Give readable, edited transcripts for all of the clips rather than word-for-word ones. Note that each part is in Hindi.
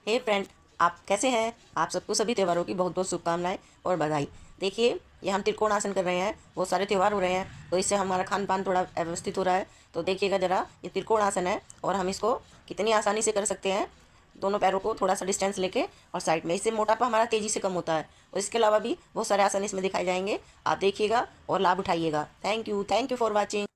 हे फ्रेंड, आप कैसे हैं? आप सबको सभी त्योहारों की बहुत बहुत शुभकामनाएं और बधाई। देखिए, ये हम त्रिकोण आसन कर रहे हैं, बहुत सारे त्यौहार हो रहे हैं, तो इससे हमारा खान पान थोड़ा व्यवस्थित हो रहा है। तो देखिएगा ज़रा, ये त्रिकोण आसन है और हम इसको कितनी आसानी से कर सकते हैं। दोनों पैरों को थोड़ा सा डिस्टेंस लेके और साइड में, इससे मोटापा हमारा तेज़ी से कम होता है। और इसके अलावा भी बहुत सारे आसन इसमें दिखाए जाएंगे, आप देखिएगा और लाभ उठाइएगा। Thank you for watching.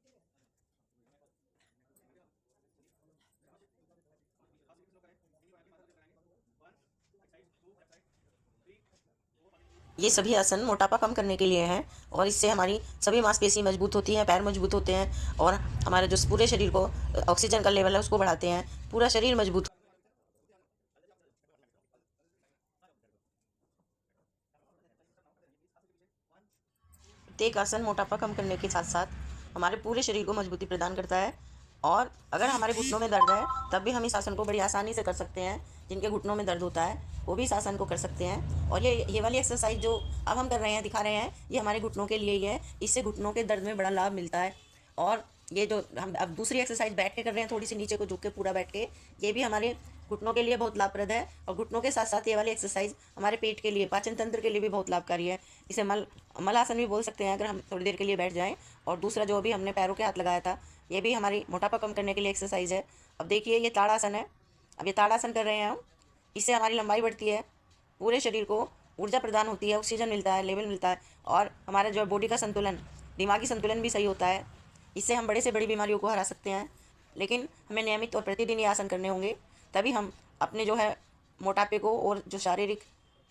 ये सभी आसन मोटापा कम करने के लिए हैं और इससे हमारी सभी मांसपेशी मजबूत होती हैं, पैर मजबूत होते हैं और हमारे जो पूरे शरीर को ऑक्सीजन का लेवल है उसको बढ़ाते हैं, पूरा शरीर मजबूत। प्रत्येक आसन मोटापा कम करने के साथ साथ हमारे पूरे शरीर को मजबूती प्रदान करता है। और अगर हमारे घुटनों में दर्द है तब भी हम इस आसन को बड़ी आसानी से कर सकते हैं। जिनके घुटनों में दर्द होता है वो भी इस आसन को कर सकते हैं। और ये वाली एक्सरसाइज जो अब हम कर रहे हैं, दिखा रहे हैं, ये हमारे घुटनों के लिए ही है। इससे घुटनों के दर्द में बड़ा लाभ मिलता है। और ये जो हम अब दूसरी एक्सरसाइज बैठ के कर रहे हैं, थोड़ी सी नीचे को झुक के पूरा बैठ के, ये भी हमारे घुटनों के लिए बहुत लाभप्रद है। और घुटनों के साथ साथ ये वाली एक्सरसाइज हमारे पेट के लिए, पाचन तंत्र के लिए भी बहुत लाभकारी है। इसे मलासन भी बोल सकते हैं अगर हम थोड़ी देर के लिए बैठ जाएं। और दूसरा जो अभी हमने पैरों के हाथ लगाया था, ये भी हमारी मोटापा कम करने के लिए एक्सरसाइज है। अब देखिए, ये ताड़ासन है। अब ये ताड़ासन कर रहे हैं हम। इससे हमारी लंबाई बढ़ती है, पूरे शरीर को ऊर्जा प्रदान होती है, ऑक्सीजन मिलता है, लेवल मिलता है। और हमारा जो बॉडी का संतुलन, दिमागी संतुलन भी सही होता है। इससे हम बड़े से बड़ी बीमारियों को हरा सकते हैं। लेकिन हमें नियमित और प्रतिदिन ये आसन करने होंगे, तभी हम अपने जो है मोटापे को और जो शारीरिक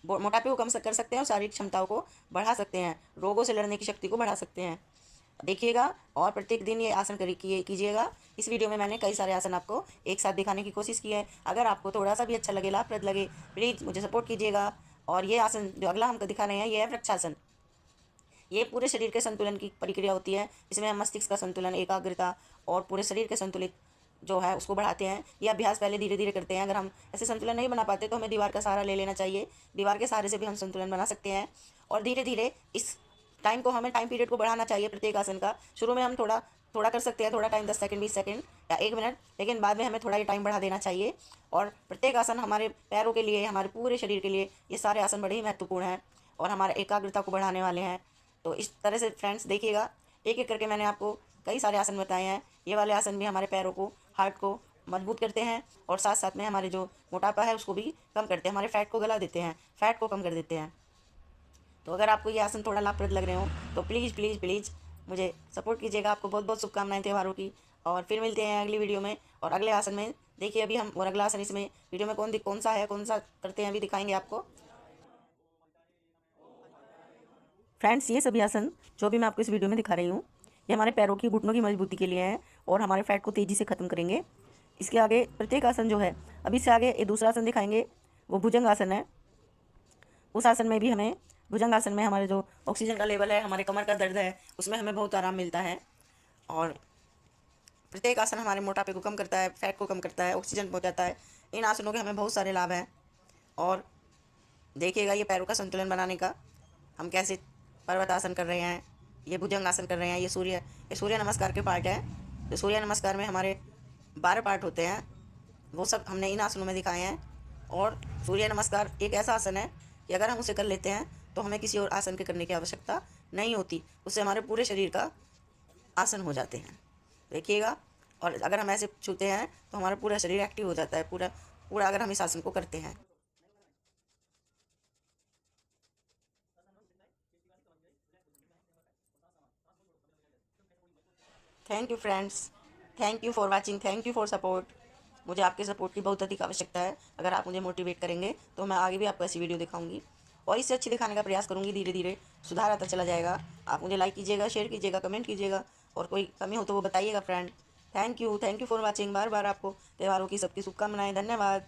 मोटापे को कम कर सकते हैं और शारीरिक क्षमताओं को बढ़ा सकते हैं, रोगों से लड़ने की शक्ति को बढ़ा सकते हैं। देखिएगा और प्रत्येक दिन ये आसन कीजिएगा। इस वीडियो में मैंने कई सारे आसन आपको एक साथ दिखाने की कोशिश की है। अगर आपको थोड़ा सा भी अच्छा लगे, लाभप्रद लगे, प्लीज़ मुझे सपोर्ट कीजिएगा। और ये आसन जो अगला हम दिखा रहे हैं, ये है वृक्षासन। ये पूरे शरीर के संतुलन की प्रक्रिया होती है। इसमें हम मस्तिष्क का संतुलन, एकाग्रता और पूरे शरीर के संतुलित जो है उसको बढ़ाते हैं। ये अभ्यास पहले धीरे धीरे करते हैं। अगर हम ऐसे संतुलन नहीं बना पाते तो हमें दीवार का सहारा ले लेना चाहिए। दीवार के सहारे से भी हम संतुलन बना सकते हैं। और धीरे धीरे इस हमें टाइम पीरियड को बढ़ाना चाहिए प्रत्येक आसन का। शुरू में हम थोड़ा थोड़ा कर सकते हैं, थोड़ा टाइम 10 सेकंड, 20 सेकंड या 1 मिनट, लेकिन बाद में हमें थोड़ा ये टाइम बढ़ा देना चाहिए। और प्रत्येक आसन हमारे पैरों के लिए, हमारे पूरे शरीर के लिए, ये सारे आसन बड़े ही महत्वपूर्ण हैं और हमारे एकाग्रता को बढ़ाने वाले हैं। तो इस तरह से फ्रेंड्स देखिएगा, एक एक करके मैंने आपको कई सारे आसन बताए हैं। ये वाले आसन भी हमारे पैरों को, हार्ट को मजबूत करते हैं और साथ साथ में हमारे जो मोटापा है उसको भी कम करते हैं, हमारे फैट को गला देते हैं, फैट को कम कर देते हैं। तो अगर आपको ये आसन थोड़ा लाभप्रद लग रहे हो तो प्लीज़ प्लीज़ प्लीज़ मुझे सपोर्ट कीजिएगा। आपको बहुत बहुत शुभकामनाएं त्योहारों की। और फिर मिलते हैं अगली वीडियो में और अगले आसन में। देखिए अभी हम और अगला आसन इसमें वीडियो में कौन सा है, कौन सा करते हैं, अभी दिखाएंगे आपको। फ्रेंड्स, ये सभी आसन जो भी मैं आपको इस वीडियो में दिखा रही हूँ, ये हमारे पैरों की, घुटनों की मजबूती के लिए हैं और हमारे फैट को तेज़ी से ख़त्म करेंगे। इसके आगे प्रत्येक आसन जो है, अभी से आगे ये दूसरा आसन दिखाएंगे, वो भुजंग आसन है। उस आसन में भी हमें, भुजंग आसन में हमारे जो ऑक्सीजन का लेवल है, हमारे कमर का दर्द है, उसमें हमें बहुत आराम मिलता है। और प्रत्येक आसन हमारे मोटापे को कम करता है, फैट को कम करता है, ऑक्सीजन पहुँचाता है। इन आसनों के हमें बहुत सारे लाभ हैं। और देखिएगा ये पैरों का संतुलन बनाने का हम कैसे पर्वत आसन कर रहे हैं, ये भुजंग आसन कर रहे हैं, ये सूर्य नमस्कार के पार्ट है। तो सूर्य नमस्कार में हमारे 12 पार्ट होते हैं, वो सब हमने इन आसनों में दिखाए हैं। और सूर्य नमस्कार एक ऐसा आसन है कि अगर हम उसे कर लेते हैं तो हमें किसी और आसन के करने की आवश्यकता नहीं होती। उससे हमारे पूरे शरीर का आसन हो जाते हैं, देखिएगा। और अगर हम ऐसे छूते हैं तो हमारा पूरा शरीर एक्टिव हो जाता है, पूरा पूरा, अगर हम इस आसन को करते हैं। Thank you friends, thank you for watching, thank you for support. मुझे आपके सपोर्ट की बहुत अधिक आवश्यकता है। अगर आप मुझे मोटिवेट करेंगे तो मैं आगे भी आपको ऐसी वीडियो दिखाऊंगी और इससे अच्छी दिखाने का प्रयास करूंगी। धीरे धीरे सुधार आता चला जाएगा। आप मुझे लाइक कीजिएगा, शेयर कीजिएगा, कमेंट कीजिएगा और कोई कमी हो तो वो बताइएगा friend. Thank you for watching. बार बार आपको त्योहारों की सबकी शुभकामनाएं। धन्यवाद।